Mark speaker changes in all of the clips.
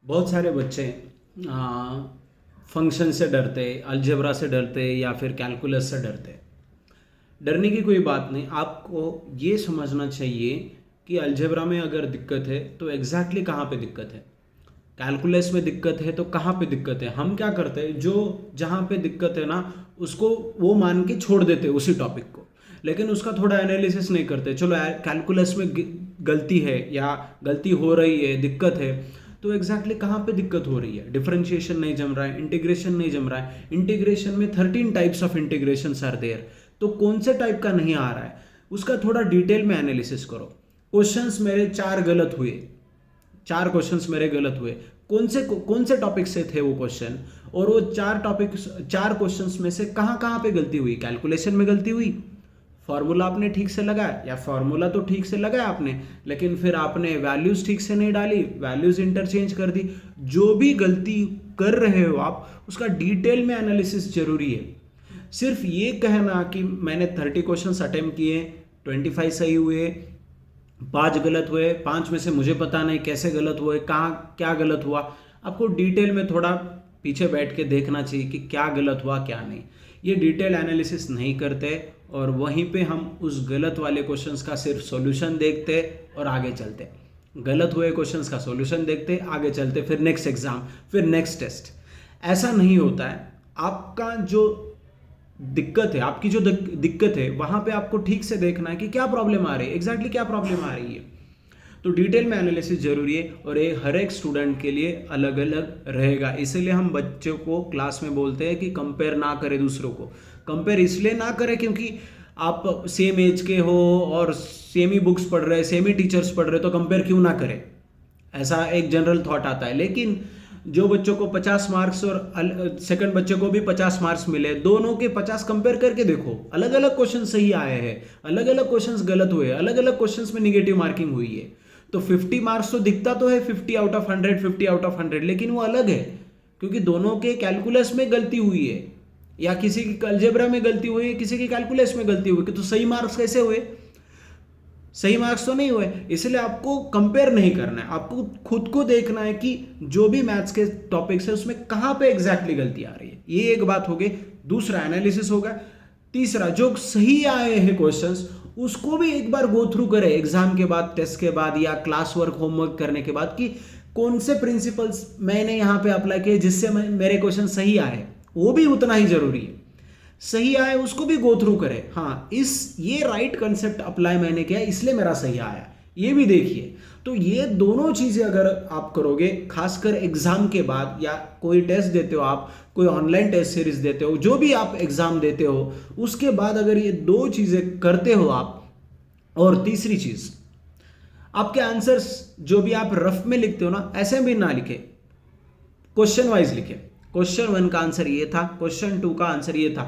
Speaker 1: बहुत सारे बच्चे फंक्शन से डरते, अलजेब्रा से डरते या फिर कैलकुलस से डरते। डरने की कोई बात नहीं, आपको ये समझना चाहिए कि अलजेब्रा में अगर दिक्कत है तो एग्जैक्टली कहाँ पे दिक्कत है, कैलकुलस में दिक्कत है तो कहाँ पे दिक्कत है। हम क्या करते हैं, जो जहाँ पे दिक्कत है ना उसको वो मान के छोड़ देते हैं उसी टॉपिक को, लेकिन उसका थोड़ा एनालिसिस नहीं करते। चलो कैलकुलस में गलती है या गलती हो रही है, दिक्कत है, तो एग्जैक्टली कहाँ पे दिक्कत हो रही है। डिफरेंशिएशन नहीं जम रहा है, इंटीग्रेशन नहीं जम रहा है। इंटीग्रेशन में 13 types of integration are there, तो कौन से टाइप का नहीं आ रहा है उसका थोड़ा डिटेल में एनालिसिस करो। क्वेश्चंस मेरे 4 गलत हुए, 4 क्वेश्चंस मेरे गलत हुए, कौन से टॉपिक से थे वो क्वेश्चन, और वो 4 क्वेश्चंस में से कहाँ कहाँ पे गलती हुई। कैलकुलेशन में गलती हुई, फार्मूला आपने ठीक से लगाया, या फार्मूला तो ठीक से लगाया आपने, लेकिन फिर आपने वैल्यूज ठीक से नहीं डाली, वैल्यूज इंटरचेंज कर दी। जो भी गलती कर रहे हो आप, उसका डिटेल में एनालिसिस जरूरी है। सिर्फ ये कहना कि मैंने 30 क्वेश्चन अटेम्प्ट किए, 25 सही हुए, 5 गलत हुए, 5 में से मुझे पता नहीं कैसे गलत हुए, कहाँ क्या गलत हुआ, आपको डिटेल में थोड़ा पीछे बैठ के देखना चाहिए कि क्या गलत हुआ क्या नहीं। ये डिटेल एनालिसिस नहीं करते और वहीं पे हम उस गलत वाले क्वेश्चंस का सिर्फ सॉल्यूशन देखते और आगे चलते। गलत हुए क्वेश्चंस का सॉल्यूशन देखते, आगे चलते, फिर नेक्स्ट एग्जाम, फिर नेक्स्ट टेस्ट। ऐसा नहीं होता है। आपका जो दिक्कत है, आपकी जो दिक्कत है, वहां पे आपको ठीक से देखना है कि क्या प्रॉब्लम आ रही है, एग्जैक्टली क्या प्रॉब्लम आ रही है। तो डिटेल में एनालिसिस जरूरी है और ये हर एक स्टूडेंट के लिए अलग अलग रहेगा। इसीलिए हम बच्चों को क्लास में बोलते हैं कि कंपेयर ना करें दूसरों को। कंपेयर इसलिए ना करें क्योंकि आप सेम एज के हो और सेम ही बुक्स पढ़ रहे, सेम ही टीचर्स पढ़ रहे, तो कंपेयर क्यों ना करें, ऐसा एक जनरल थॉट आता है। लेकिन जो बच्चों को 50 मार्क्स और सेकंड बच्चे को भी 50 मार्क्स मिले, दोनों के 50 कंपेयर करके देखो, अलग अलग क्वेश्चन सही आए हैं, अलग अलग क्वेश्चंस गलत हुए, अलग अलग क्वेश्चंस में निगेटिव मार्किंग हुई है। तो 50 मार्क्स तो दिखता तो है 50 आउट ऑफ 100, 50 आउट ऑफ 100, लेकिन वो अलग है क्योंकि दोनों के कैलकुलस में गलती हुई है, या किसी की अलजेब्रा में गलती हुई है, किसी की कैलकुलस में गलती हुई, तो सही मार्क्स कैसे हुए? सही मार्क्स तो नहीं हुए। इसलिए आपको कंपेयर नहीं करना है, आपको खुद को देखना है कि जो भी मैथ्स के टॉपिक्स है उसमें कहां पे एग्जैक्टली गलती आ रही है। ये एक बात हो गई। दूसरा एनालिसिस होगा। तीसरा, जो सही आए हैं क्वेश्चंस उसको भी एक बार गो थ्रू करें एग्जाम के बाद, टेस्ट के बाद, या क्लास वर्क होमवर्क करने के बाद, कि कौन से प्रिंसिपल्स मैंने यहां पे अप्लाई किए जिससे मेरे क्वेश्चन सही आए। वो भी उतना ही जरूरी है। सही आए उसको भी गो थ्रू करें, हाँ ये राइट कंसेप्ट अप्लाई मैंने किया इसलिए मेरा सही आया, ये भी देखिए। तो ये दोनों चीजें अगर आप करोगे, खासकर एग्जाम के बाद, या कोई टेस्ट देते हो आप, कोई ऑनलाइन टेस्ट सीरीज देते हो, जो भी आप एग्जाम देते हो, उसके बाद अगर ये 2 चीजें करते हो आप, और तीसरी चीज, आपके आंसर्स जो भी आप रफ में लिखते हो ना, ऐसे भी ना लिखे, क्वेश्चन वाइज लिखे। क्वेश्चन 1 का आंसर ये था, क्वेश्चन 2 का आंसर ये था,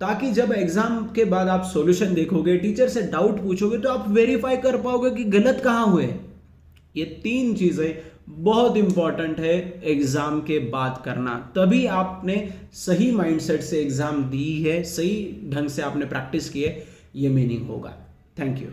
Speaker 1: ताकि जब एग्जाम के बाद आप सॉल्यूशन देखोगे, टीचर से डाउट पूछोगे, तो आप वेरीफाई कर पाओगे कि गलत कहां हुए। ये 3 चीजें बहुत इंपॉर्टेंट है एग्जाम के बाद करना, तभी आपने सही माइंडसेट से एग्जाम दी है, सही ढंग से आपने प्रैक्टिस की है, ये मीनिंग होगा। Thank you.